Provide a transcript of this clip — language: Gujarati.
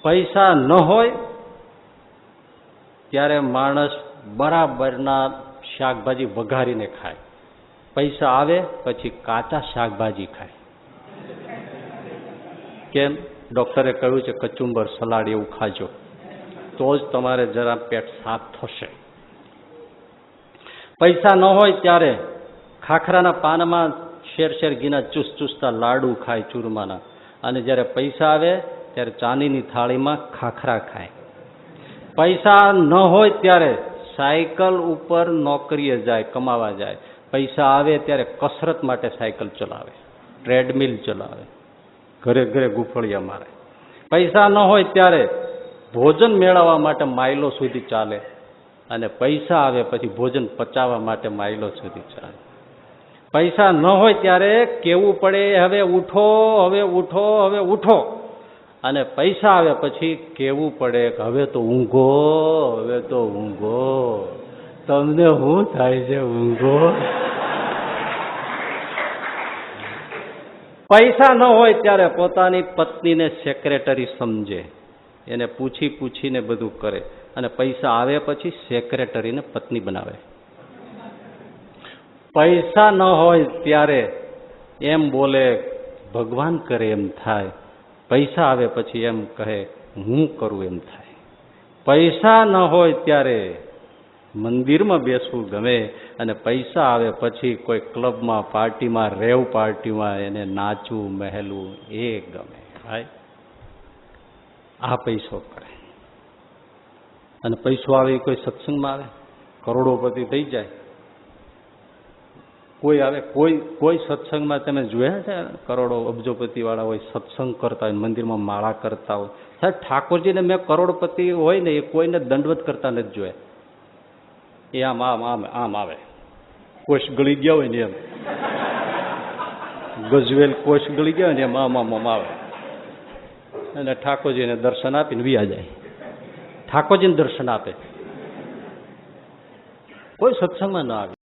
પૈસા ન હોય ત્યારે માણસ બરાબરના શાકભાજી વઘારીને ખાય. પૈસા આવે પછી કાચા શાકભાજી ખાય. કેમ? ડોક્ટરે કહ્યું છે કચુંબર, સલાડ એવું ખાજો, તો જ તમારે જરા પેટ સાફ થશે. પૈસા ન હોય ત્યારે ખાખરાના પાનમાં શેર શેર ઘીના ચૂસતા લાડુ ખાય ચૂરમાના, અને જ્યારે પૈસા આવે ત્યારે ચાંદીની થાળીમાં ખાખરા ખાય. પૈસા ન હોય ત્યારે સાયકલ ઉપર નોકરીએ જાય, કમાવા જાય. પૈસા આવે ત્યારે કસરત માટે સાયકલ ચલાવે, ટ્રેડમિલ ચલાવે, ઘરે ઘરે ગુફળિયા મારે. પૈસા ન હોય ત્યારે ભોજન મેળવવા માટે માઇલો સુધી ચાલે, અને પૈસા આવે પછી ભોજન પચાવવા માટે માઇલો સુધી ચાલે. પૈસા ન હોય ત્યારે કેવું પડે હવે ઉઠો, હવે ઉઠો, હવે ઉઠો, અને પૈસા આવે પછી કેવું પડે હવે તો ઊંઘો, હવે તો ઊંઘો. તમને શું થાય છે? ઊંઘો. પૈસા ન હોય ત્યારે પોતાની પત્નીને સેક્રેટરી સમજે, એને પૂછી પૂછીને બધું કરે, અને પૈસા આવે પછી સેક્રેટરીને પત્ની બનાવે. પૈસા ન હોય ત્યારે એમ બોલે ભગવાન કરે એમ થાય, પૈસા આવે પછી એમ કહે હું કરું એમ થાય. પૈસા ન હોય ત્યારે મંદિરમાં બેસવું ગમે, અને પૈસા આવે પછી કોઈ ક્લબમાં, પાર્ટીમાં, રેવ પાર્ટીમાં એને નાચવું, મહેલવું એ ગમે. આ પૈસો કરે. અને પૈસો આવે કોઈ સત્સંગમાં આવે, કરોડોપતિ થઈ જાય. કોઈ આવે, કોઈ સત્સંગમાં તમે જોયા છે કરોડો અબજોપતિ વાળા હોય સત્સંગ કરતા હોય, મંદિરમાં માળા કરતા હોય? સાહેબ ઠાકોરજીને મેં કરોડપતિ હોય ને એ કોઈને દંડવત કરતા નથી જોયા. એ આમ આમ આમ આમ આવે, કોષ ગળી ગયા હોય ને એમ, ગજવેલ કોષ ગળી ગયા હોય ને એમ આમ આમ આમ આવે, અને ઠાકોરજીને દર્શન આપીને વિયા જાય. ઠાકોરજીને દર્શન આપે, કોઈ સત્સંગમાં ન આવે.